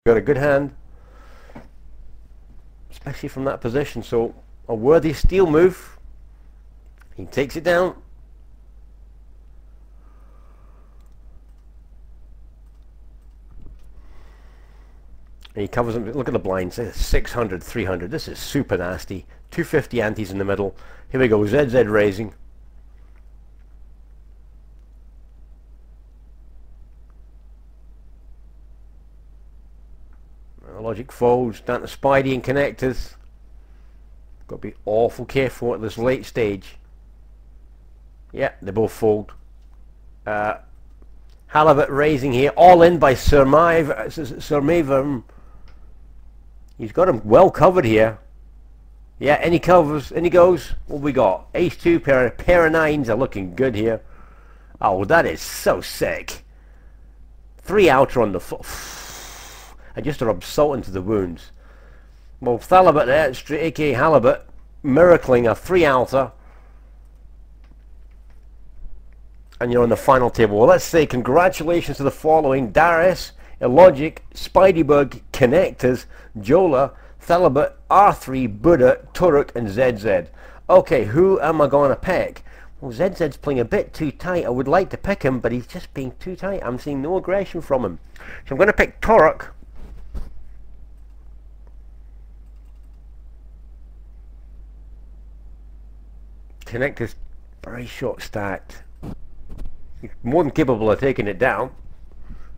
got a good hand, especially from that position. So a worthy steal move. He takes it down. And he covers them. Look at the blinds. 600, 300. This is super nasty. 250 antes in the middle. Here we go. ZZ raising. Logic folds down to Spidey and connectors. Got to be awful careful at this late stage. Yeah, they both fold. Halibut raising here, all in by Surmaver. He's got him well covered here. Yeah, any covers, any goes. What we got? Ace 2, pair of nines are looking good here. Oh, that is so sick. 3 outer on the foot. And just to rub salt into the wounds. Well, Halibut there, aka Halibut, miracling a 3 outer. And you're on the final table. Well, let's say congratulations to the following: Darius, Illogic, Spideyberg, Connectors, Jola, Halibut, R3, Buddha, Turek, and ZZ. Okay, who am I going to pick? Well, ZZ's playing a bit too tight. I would like to pick him, but he's just being too tight. I'm seeing no aggression from him. So I'm going to pick Turek. Connectors, very short stacked. He's more than capable of taking it down,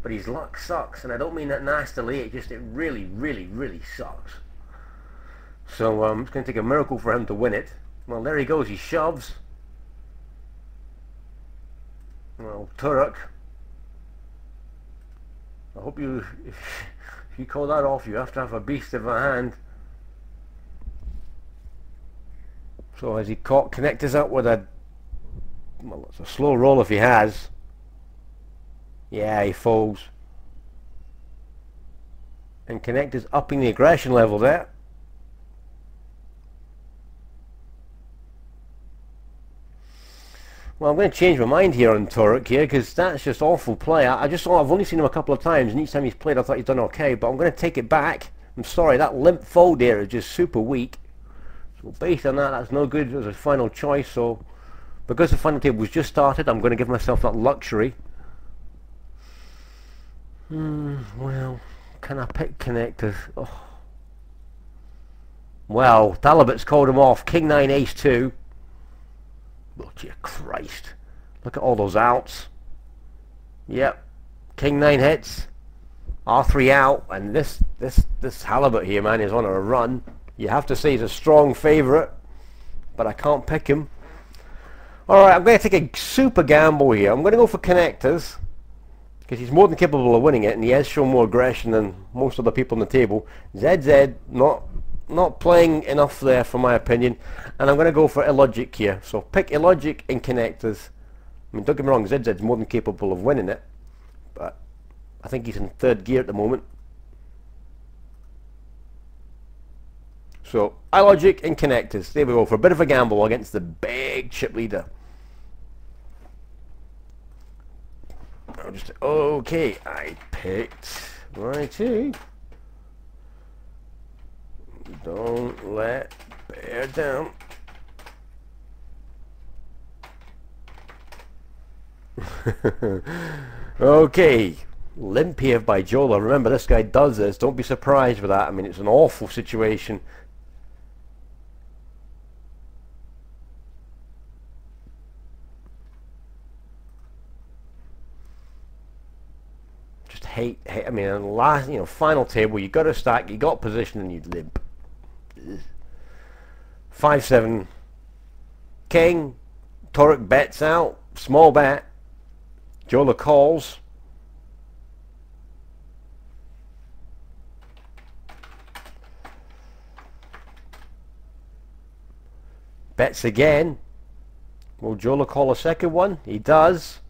but his luck sucks, and I don't mean that nastily. It really, really, really sucks. So it's going to take a miracle for him to win it. Well, there he goes. He shoves. Well, Turek. I hope you, if you call that off, you have to have a beast of a hand. So has he caught Connectors up with a... Well, it's a slow roll if he has. Yeah, he folds. And Connectors upping the aggression level there. Well, I'm going to change my mind here on Turek here, because that's just awful play. I've only seen him a couple of times, and each time he's played I thought he's done okay, but I'm going to take it back. I'm sorry, that limp fold there is just super weak. So based on that, that's no good as a final choice. So because the final table was just started, I'm going to give myself that luxury. Well, can I pick Connectors? Oh. Well, Halibut's called him off. King 9, Ace 2. Oh, dear Christ. Look at all those outs. Yep. King 9 hits. R3 out. And this Halibut here, man, is on a run. You have to say he's a strong favourite, but I can't pick him. Alright, I'm going to take a super gamble here. I'm going to go for Connectors, because he's more than capable of winning it, and he has shown more aggression than most of the people on the table. ZZ, not playing enough there, for my opinion, and I'm going to go for Illogic here. So pick Illogic and Connectors. I mean, don't get me wrong, ZZ's more than capable of winning it, but I think he's in third gear at the moment. So, Illogic and Connectors. There we go, for a bit of a gamble against the big chip leader. Okay, I picked my 2. Don't let bear down. Okay, limp here by Jola. Remember, this guy does this. Don't be surprised with that. I mean, it's an awful situation. Hate, I mean, on the last, final table, you got to stack, you got position, and you limp. 5-7. King. Turek bets out. Small bet. Jola calls. Bets again. Will Jola call a second one? He does.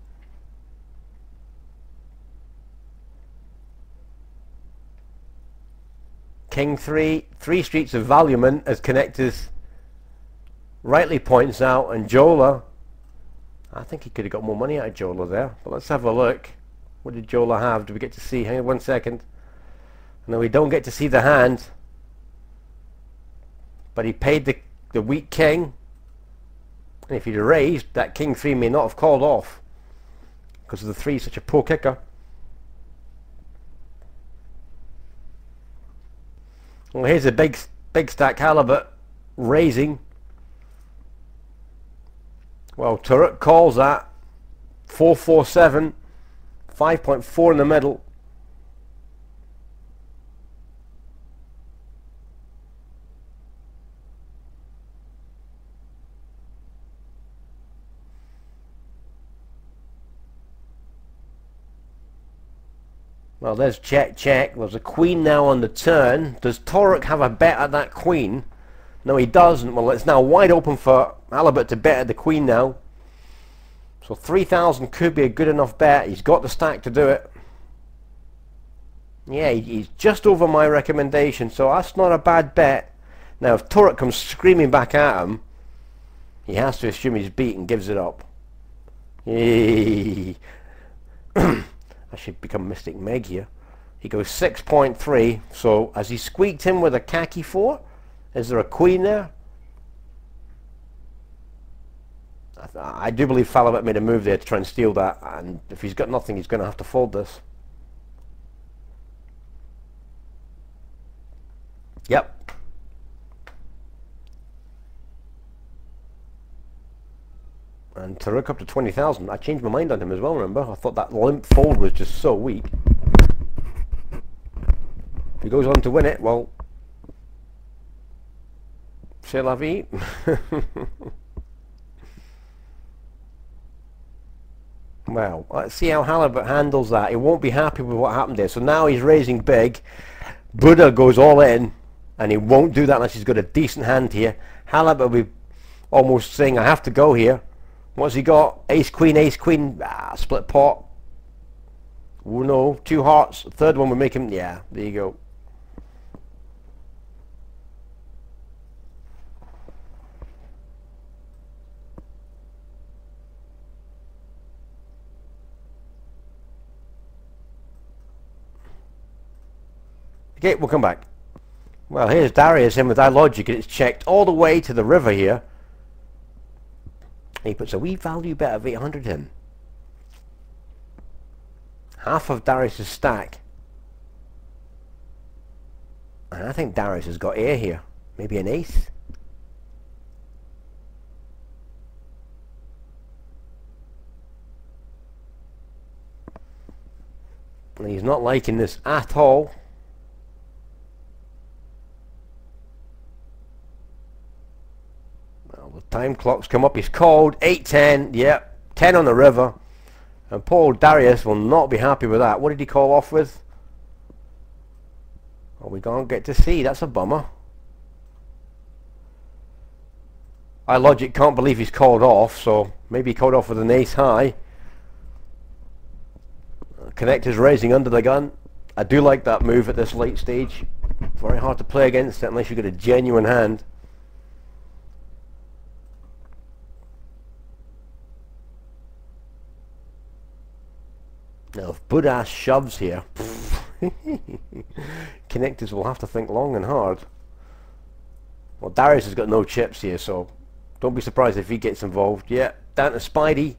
King 3, 3 streets of valuement, as Connectors rightly points out, and Jola, I think he could have got more money out of Jola there, but let's have a look. What did Jola have? Do we get to see? Hang on 1 second. No, we don't get to see the hand. But he paid the weak king. And if he'd raised, that king 3 may not have called off. Because the 3 is such a poor kicker. Well, here's a big stack halibut raising. Well, Turok calls that. 447. 5.4 in the middle. Well, there's check, check. There's a queen now on the turn. Does Torok have a bet at that queen? No, he doesn't. Well, it's now wide open for Halibut to bet at the queen now. So 3,000 could be a good enough bet. He's got the stack to do it. Yeah, he's just over my recommendation, so that's not a bad bet. Now, if Torok comes screaming back at him, he has to assume he's beat and gives it up. Yay. I should become Mystic Meg here. He goes 6.3. So has he squeaked him with a khaki 4? Is there a queen there? I do believe Falabet made a move there to try and steal that, and if he's got nothing, he's going to have to fold this. Yep. And Taruk up to 20,000. I changed my mind on him as well, remember? I thought that limp fold was just so weak. If he goes on to win it, well, c'est la vie. Well, let's see how Halibut handles that. He won't be happy with what happened there. So now he's raising big. Buddha goes all in, and he won't do that unless he's got a decent hand here. Halibut will be almost saying, I have to go here. What's he got? Ace, queen. Ah, split pot. Oh no, 2 hearts. Third one would make him, yeah, there you go. Okay, we'll come back. Well, here's Darius in with iLogic, and it's checked all the way to the river here. He puts a wee value bet of 800 in. Half of Darius's stack. And I think Darius has got air here. Maybe an ace. And he's not liking this at all. Time clock's come up, he's called 8-10, yep, 10 on the river, and Paul Darius will not be happy with that. What did he call off with? Well, we can't get to see, that's a bummer. iLogic can't believe he's called off, so maybe he called off with an ace high. Connector's raising under the gun. I do like that move at this late stage. Very hard to play against it unless you've got a genuine hand. Now if Buddha shoves here, connectors will have to think long and hard. Well, Darius has got no chips here, so don't be surprised if he gets involved. Yeah, down to Spidey.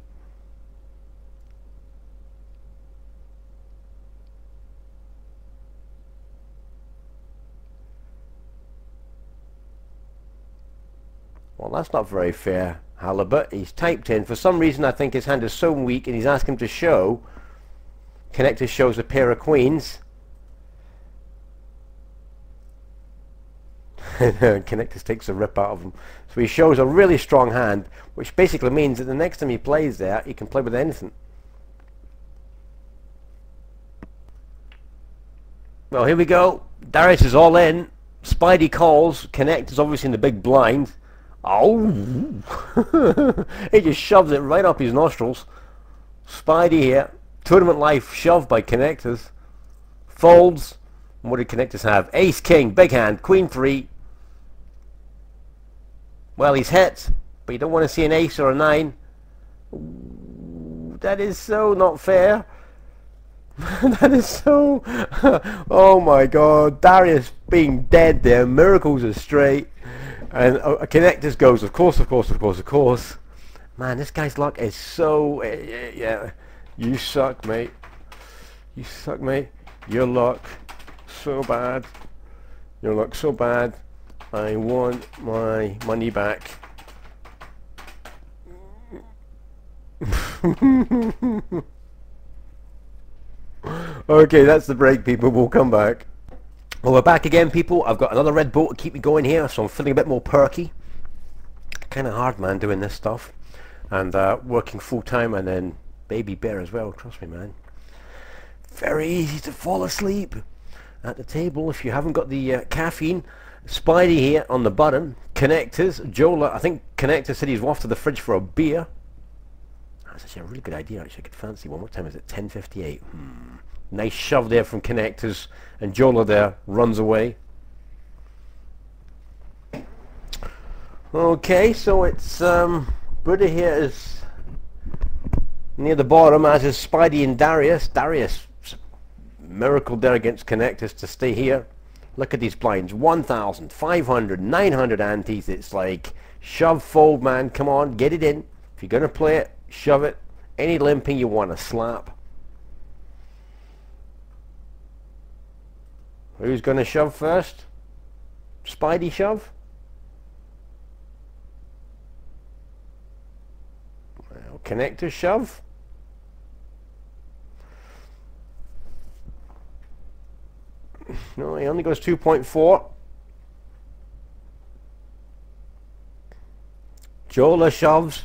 Well, that's not very fair, Halibut. He's typed in. For some reason, I think his hand is so weak, and he's asked him to show. Connector shows a pair of queens. Connectors takes a rip out of him. So he shows a really strong hand, which basically means that the next time he plays there, he can play with anything. Well, here we go. Darius is all in. Spidey calls. Connector's obviously in the big blind. Oh! He just shoves it right up his nostrils. Spidey here. Tournament life shoved by Connectors. Folds. And what did Connectors have? Ace, king, big hand, queen 3. Well, he's hit, but you don't want to see an ace or a 9. Ooh, that is so not fair. That is so... Oh my god. Darius being dead there. Miracles are straight. And Connectors goes, of course, of course, of course, of course. Man, this guy's luck is so... yeah. You suck, mate. You suck, mate. Your luck so bad. Your luck so bad. I want my money back. Okay, that's the break, people. We'll come back. Well, we're back again, people. I've got another red boat to keep me going here, so I'm feeling a bit more perky. Kind of hard, man, doing this stuff. And working full-time, and then baby bear as well. Trust me, man. Very easy to fall asleep at the table if you haven't got the caffeine. Spidey here on the button. Connectors. Jola, I think Connector said he's off to the fridge for a beer. That's actually a really good idea. Actually, I could fancy one. What time is it? 10:58. Nice shove there from Connectors, and Jola there runs away. Okay, so it's Buddha here is near the bottom, as is Spidey and Darius. Darius miracle there against Connectors to stay here. Look at these blinds. 1,000, 500, 900 antes. It's like shove, fold, man. Come on, get it in. If you're gonna play it, shove it. Any limping you want to slap. Who's going to shove first? Spidey shove? Well, Connector shove? No, he only goes 2.4. Jola shoves.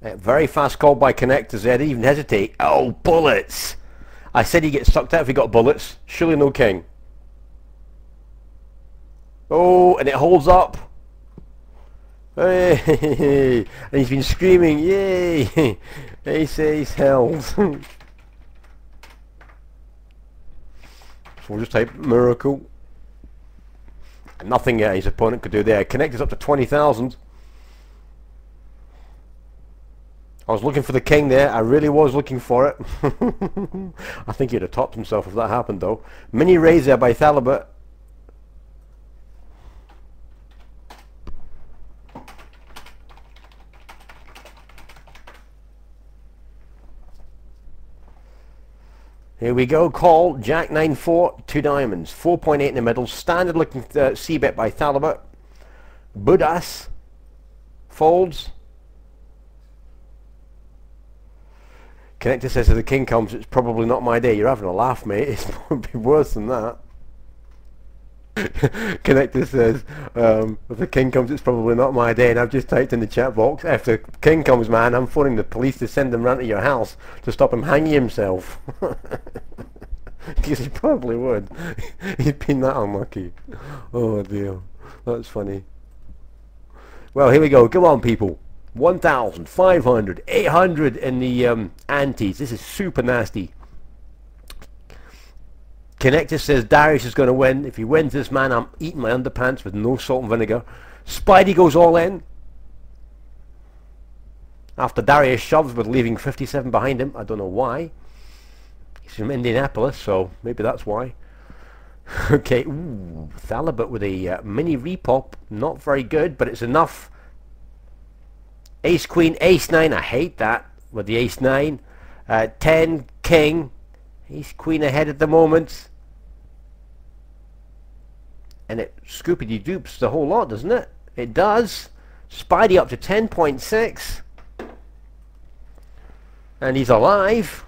Very fast call by Connectors there. Didn't even hesitate. Oh, bullets! I said he gets sucked out if he got bullets. Surely no king. Oh, and it holds up. Hey, and he's been screaming, yay! Ace, ace, held. So we'll just type miracle. Nothing his opponent could do there. Connectors up to 20,000. I was looking for the king there. I really was looking for it. I think he'd have topped himself if that happened, though. Mini raise there by Thalibut. Here we go. Call. Jack 9-4. 2 diamonds. 4.8 in the middle. Standard looking C-bet by Thalibut. Budas. Folds. Connector says if the king comes, it's probably not my day. You're having a laugh, mate. It's probably worse than that. Connector says if the king comes, it's probably not my day. And I've just typed in the chat box, if the king comes, man, I'm phoning the police to send him round to your house to stop him hanging himself. Because he probably would. He'd been that unlucky. Oh dear, that's funny. Well, here we go. Come on, people. 1,000, 500, 800 in the antes. This is super nasty. Connector says Darius is going to win. If he wins this, man, I'm eating my underpants with no salt and vinegar. Spidey goes all in. After Darius shoves with leaving 57 behind him. I don't know why. He's from Indianapolis, so maybe that's why. Okay, ooh, Thalibut with a mini repop. Not very good, but it's enough. Ace, Queen, Ace, 9. I hate that with the Ace, 9. 10, King. Ace, Queen ahead at the moment. And it scoopity-doops the whole lot, doesn't it? It does. Spidey up to 10.6. And he's alive.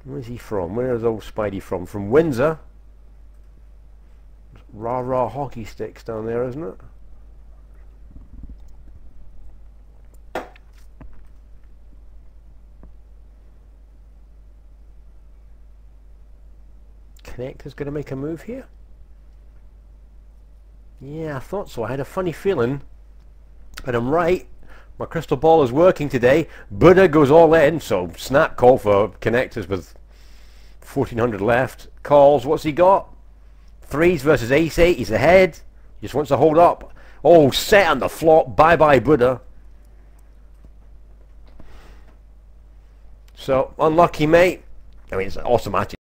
Where's he from? Where is old Spidey from? From Windsor. Rah-rah hockey sticks down there, isn't it? Connector's going to make a move here. Yeah, I thought so. I had a funny feeling. And I'm right. My crystal ball is working today. Buddha goes all in, so snap call for Connectors with 1,400 left. Calls. What's he got? 3s versus Ace 8. He's ahead. He just wants to hold up. Oh, set on the flop. Bye-bye, Buddha. So unlucky, mate. I mean, it's automatic.